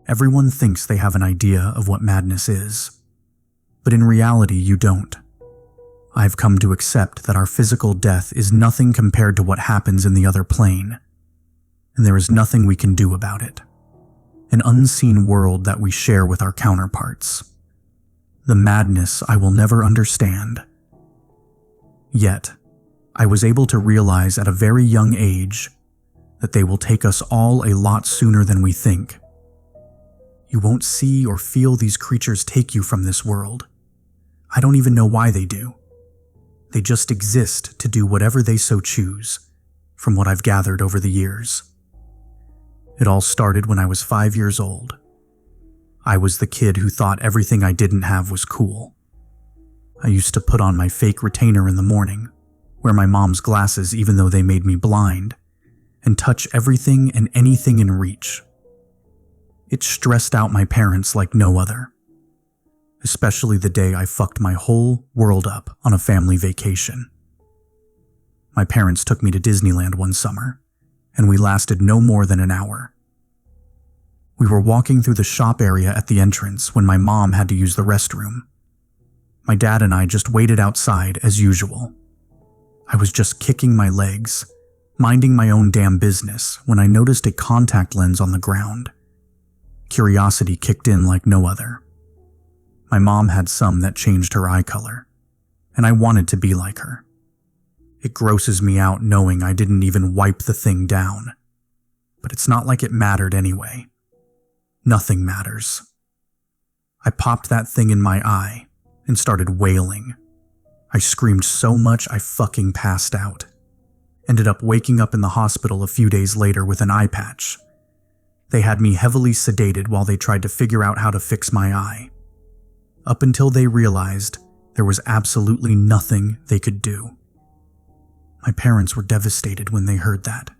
Everyone thinks they have an idea of what madness is, but in reality you don't. I've come to accept that our physical death is nothing compared to what happens in the other plane, and there is nothing we can do about it. An unseen world that we share with our counterparts. The madness I will never understand. Yet, I was able to realize at a very young age that they will take us all a lot sooner than we think. You won't see or feel these creatures take you from this world. I don't even know why they do. They just exist to do whatever they so choose, from what I've gathered over the years. It all started when I was 5 years old. I was the kid who thought everything I didn't have was cool. I used to put on my fake retainer in the morning, wear my mom's glasses even though they made me blind, and touch everything and anything in reach. It stressed out my parents like no other, especially the day I fucked my whole world up on a family vacation. My parents took me to Disneyland one summer, and we lasted no more than an hour. We were walking through the shop area at the entrance when my mom had to use the restroom. My dad and I just waited outside as usual. I was just kicking my legs, minding my own damn business when I noticed a contact lens on the ground. Curiosity kicked in like no other. My mom had some that changed her eye color, and I wanted to be like her. It grosses me out knowing I didn't even wipe the thing down, but it's not like it mattered anyway. Nothing matters. I popped that thing in my eye and started wailing. I screamed so much I fucking passed out. Ended up waking up in the hospital a few days later with an eye patch. They had me heavily sedated while they tried to figure out how to fix my eye. Up until they realized there was absolutely nothing they could do. My parents were devastated when they heard that.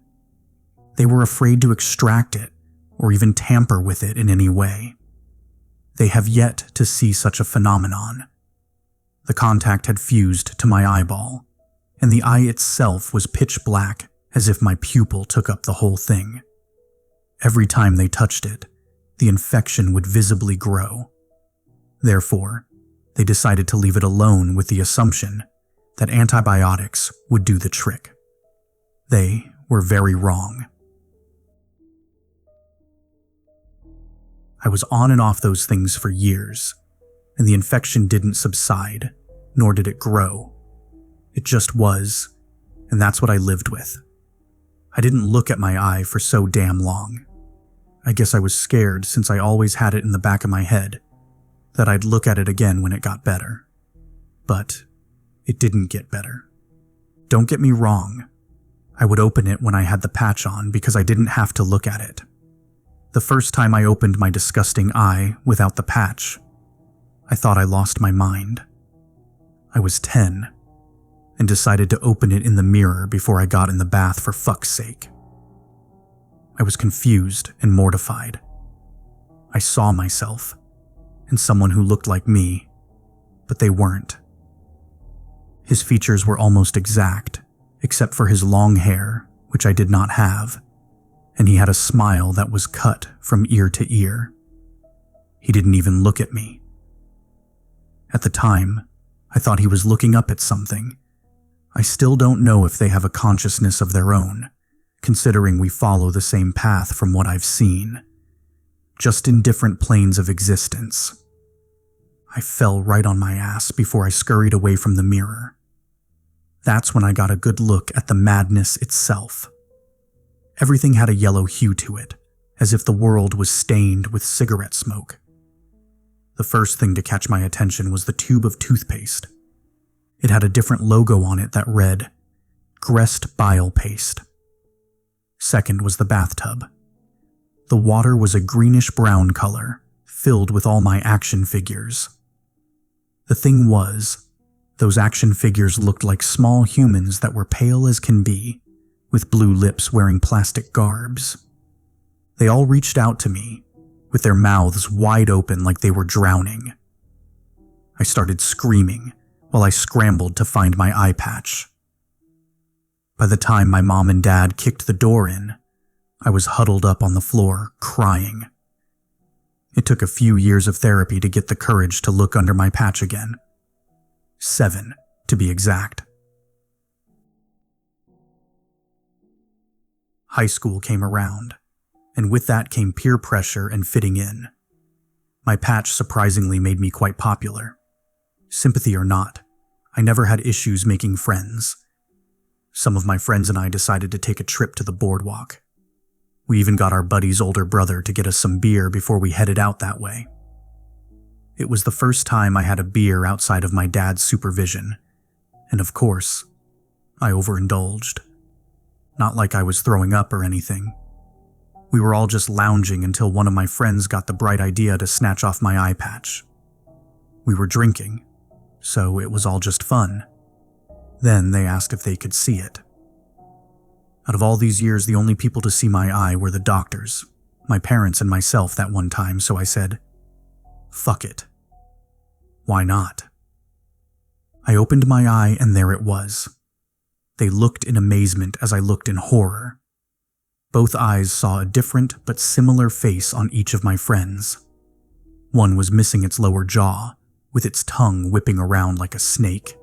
They were afraid to extract it or even tamper with it in any way. They have yet to see such a phenomenon. The contact had fused to my eyeball, and the eye itself was pitch black as if my pupil took up the whole thing. Every time they touched it, the infection would visibly grow. Therefore, they decided to leave it alone with the assumption that antibiotics would do the trick. They were very wrong. I was on and off those things for years, and the infection didn't subside, nor did it grow. It just was, and that's what I lived with. I didn't look at my eye for so damn long. I guess I was scared since I always had it in the back of my head that I'd look at it again when it got better. But it didn't get better. Don't get me wrong. I would open it when I had the patch on because I didn't have to look at it. The first time I opened my disgusting eye without the patch, I thought I lost my mind. I was 10 and decided to open it in the mirror before I got in the bath for fuck's sake. I was confused and mortified. I saw myself and someone who looked like me, but they weren't. His features were almost exact, except for his long hair, which I did not have, and he had a smile that was cut from ear to ear. He didn't even look at me. At the time, I thought he was looking up at something. I still don't know if they have a consciousness of their own, considering we follow the same path from what I've seen, just in different planes of existence. I fell right on my ass before I scurried away from the mirror. That's when I got a good look at the madness itself. Everything had a yellow hue to it, as if the world was stained with cigarette smoke. The first thing to catch my attention was the tube of toothpaste. It had a different logo on it that read, Grest Bile Paste. Second was the bathtub. The water was a greenish-brown color, filled with all my action figures. The thing was, those action figures looked like small humans that were pale as can be, with blue lips wearing plastic garbs. They all reached out to me, with their mouths wide open like they were drowning. I started screaming while I scrambled to find my eye patch. By the time my mom and dad kicked the door in, I was huddled up on the floor, crying. It took a few years of therapy to get the courage to look under my patch again. 7, to be exact. High school came around, and with that came peer pressure and fitting in. My patch surprisingly made me quite popular. Sympathy or not, I never had issues making friends. Some of my friends and I decided to take a trip to the boardwalk. We even got our buddy's older brother to get us some beer before we headed out that way. It was the first time I had a beer outside of my dad's supervision, and of course, I overindulged. Not like I was throwing up or anything. We were all just lounging until one of my friends got the bright idea to snatch off my eye patch. We were drinking, so it was all just fun. Then they asked if they could see it. Out of all these years, the only people to see my eye were the doctors, my parents and myself that one time, so I said, "Fuck it. Why not?" I opened my eye and there it was. They looked in amazement as I looked in horror. Both eyes saw a different but similar face on each of my friends. One was missing its lower jaw, with its tongue whipping around like a snake.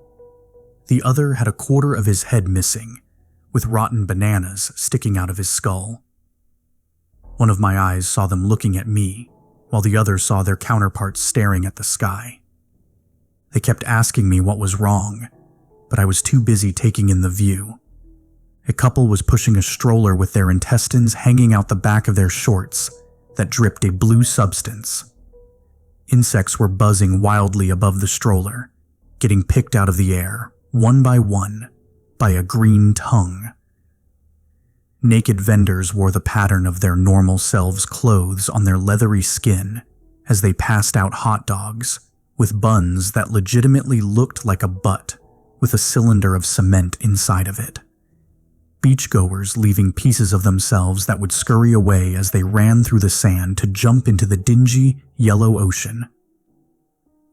The other had a quarter of his head missing, with rotten bananas sticking out of his skull. One of my eyes saw them looking at me, while the other saw their counterparts staring at the sky. They kept asking me what was wrong, but I was too busy taking in the view. A couple was pushing a stroller with their intestines hanging out the back of their shorts that dripped a blue substance. Insects were buzzing wildly above the stroller, getting picked out of the air, one by a green tongue. Naked vendors wore the pattern of their normal selves' clothes on their leathery skin as they passed out hot dogs with buns that legitimately looked like a butt with a cylinder of cement inside of it. Beachgoers leaving pieces of themselves that would scurry away as they ran through the sand to jump into the dingy, yellow ocean.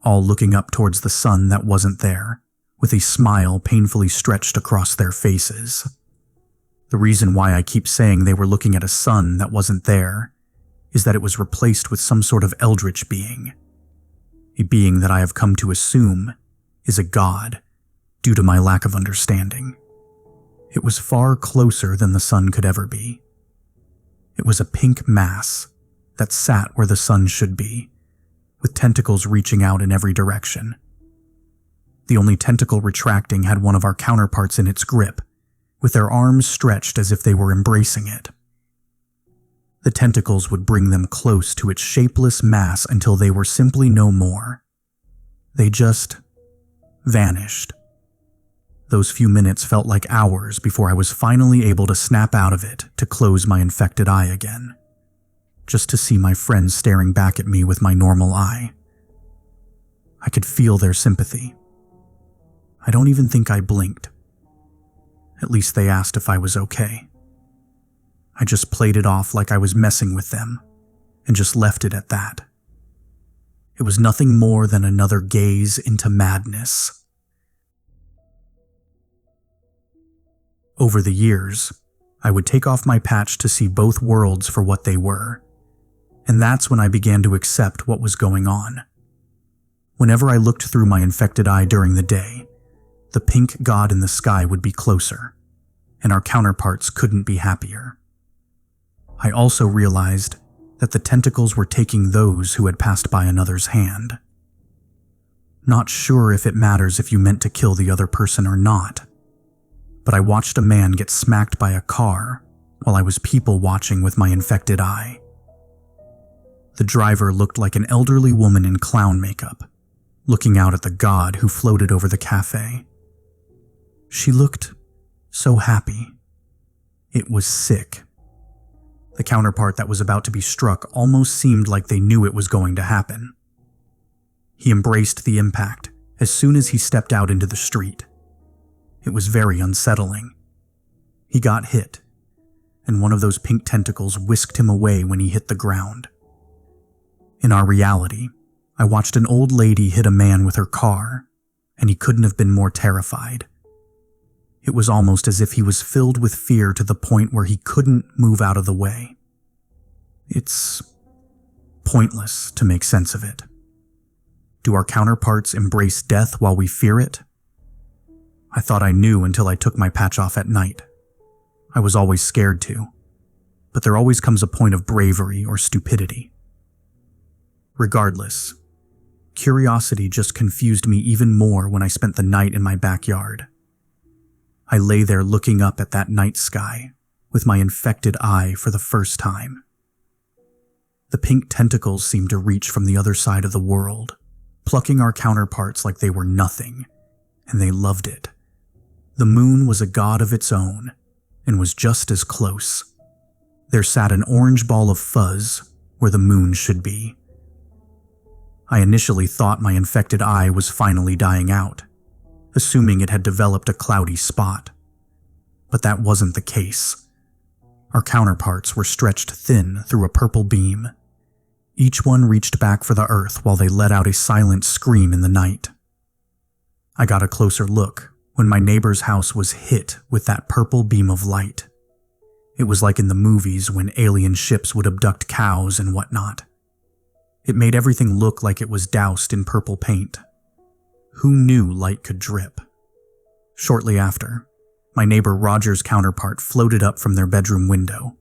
All looking up towards the sun that wasn't there, with a smile painfully stretched across their faces. The reason why I keep saying they were looking at a sun that wasn't there is that it was replaced with some sort of eldritch being. A being that I have come to assume is a god, due to my lack of understanding. It was far closer than the sun could ever be. It was a pink mass that sat where the sun should be, with tentacles reaching out in every direction. The only tentacle retracting had one of our counterparts in its grip, with their arms stretched as if they were embracing it. The tentacles would bring them close to its shapeless mass until they were simply no more. They just vanished. Those few minutes felt like hours before I was finally able to snap out of it to close my infected eye again, just to see my friends staring back at me with my normal eye. I could feel their sympathy. I don't even think I blinked. At least they asked if I was okay. I just played it off like I was messing with them, and just left it at that. It was nothing more than another gaze into madness. Over the years, I would take off my patch to see both worlds for what they were, and that's when I began to accept what was going on. Whenever I looked through my infected eye during the day, the pink god in the sky would be closer, and our counterparts couldn't be happier. I also realized that the tentacles were taking those who had passed by another's hand. Not sure if it matters if you meant to kill the other person or not, but I watched a man get smacked by a car while I was people watching with my infected eye. The driver looked like an elderly woman in clown makeup, looking out at the god who floated over the cafe. She looked so happy. It was sick. The counterpart that was about to be struck almost seemed like they knew it was going to happen. He embraced the impact as soon as he stepped out into the street. It was very unsettling. He got hit, and one of those pink tentacles whisked him away when he hit the ground. In our reality, I watched an old lady hit a man with her car, and he couldn't have been more terrified. It was almost as if he was filled with fear to the point where he couldn't move out of the way. It's pointless to make sense of it. Do our counterparts embrace death while we fear it? I thought I knew until I took my patch off at night. I was always scared to, but there always comes a point of bravery or stupidity. Regardless, curiosity just confused me even more when I spent the night in my backyard. I lay there looking up at that night sky with my infected eye for the first time. The pink tentacles seemed to reach from the other side of the world, plucking our counterparts like they were nothing, and they loved it. The moon was a god of its own and was just as close. There sat an orange ball of fuzz where the moon should be. I initially thought my infected eye was finally dying out, assuming it had developed a cloudy spot. But that wasn't the case. Our counterparts were stretched thin through a purple beam. Each one reached back for the earth while they let out a silent scream in the night. I got a closer look when my neighbor's house was hit with that purple beam of light. It was like in the movies when alien ships would abduct cows and whatnot. It made everything look like it was doused in purple paint. Who knew light could drip? Shortly after, my neighbor Roger's counterpart floated up from their bedroom window.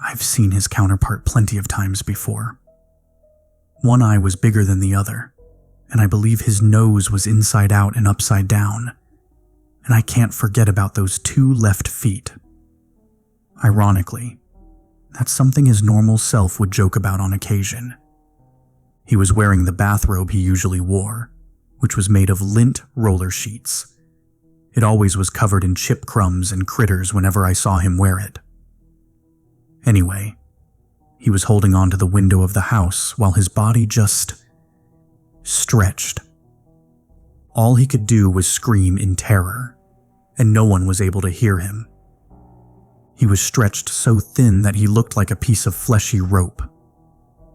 I've seen his counterpart plenty of times before. One eye was bigger than the other, and I believe his nose was inside out and upside down. And I can't forget about those 2 left feet. Ironically, that's something his normal self would joke about on occasion. He was wearing the bathrobe he usually wore, which was made of lint roller sheets. It always was covered in chip crumbs and critters whenever I saw him wear it. Anyway, he was holding onto the window of the house while his body just stretched. All he could do was scream in terror, and no one was able to hear him. He was stretched so thin that he looked like a piece of fleshy rope,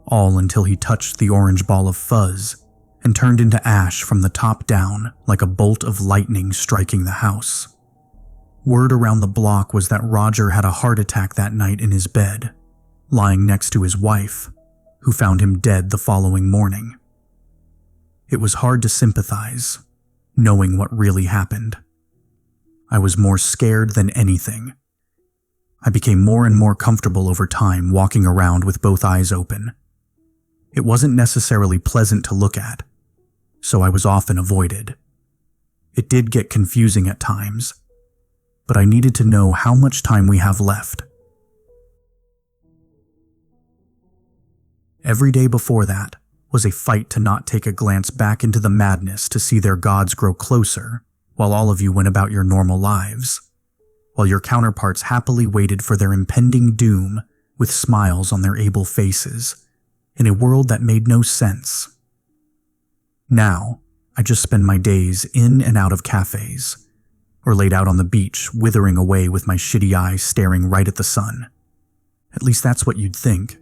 all until he touched the orange ball of fuzz and turned into ash from the top down like a bolt of lightning striking the house. Word around the block was that Roger had a heart attack that night in his bed, lying next to his wife, who found him dead the following morning. It was hard to sympathize, knowing what really happened. I was more scared than anything. I became more and more comfortable over time walking around with both eyes open. It wasn't necessarily pleasant to look at, so I was often avoided. It did get confusing at times, but I needed to know how much time we have left. Every day before that was a fight to not take a glance back into the madness to see their gods grow closer while all of you went about your normal lives, while your counterparts happily waited for their impending doom with smiles on their able faces in a world that made no sense. Now, I just spend my days in and out of cafes, or laid out on the beach withering away with my shitty eyes staring right at the sun. At least that's what you'd think,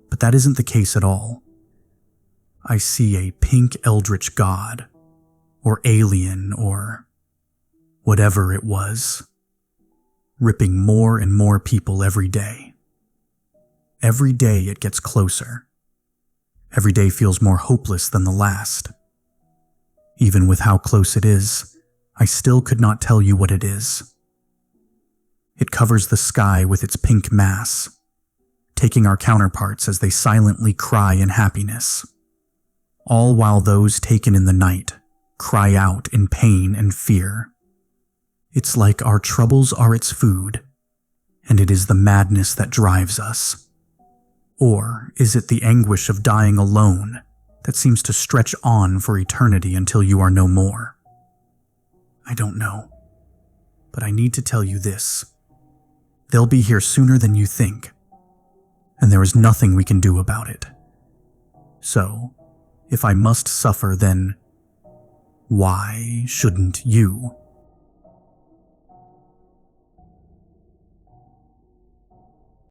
but that isn't the case at all. I see a pink eldritch god, or alien, or whatever it was, ripping more and more people every day. Every day it gets closer. Every day feels more hopeless than the last. Even with how close it is, I still could not tell you what it is. It covers the sky with its pink mass, taking our counterparts as they silently cry in happiness, all while those taken in the night cry out in pain and fear. It's like our troubles are its food, and it is the madness that drives us. Or is it the anguish of dying alone that seems to stretch on for eternity until you are no more? I don't know, but I need to tell you this. They'll be here sooner than you think, and there is nothing we can do about it. So, if I must suffer, then why shouldn't you?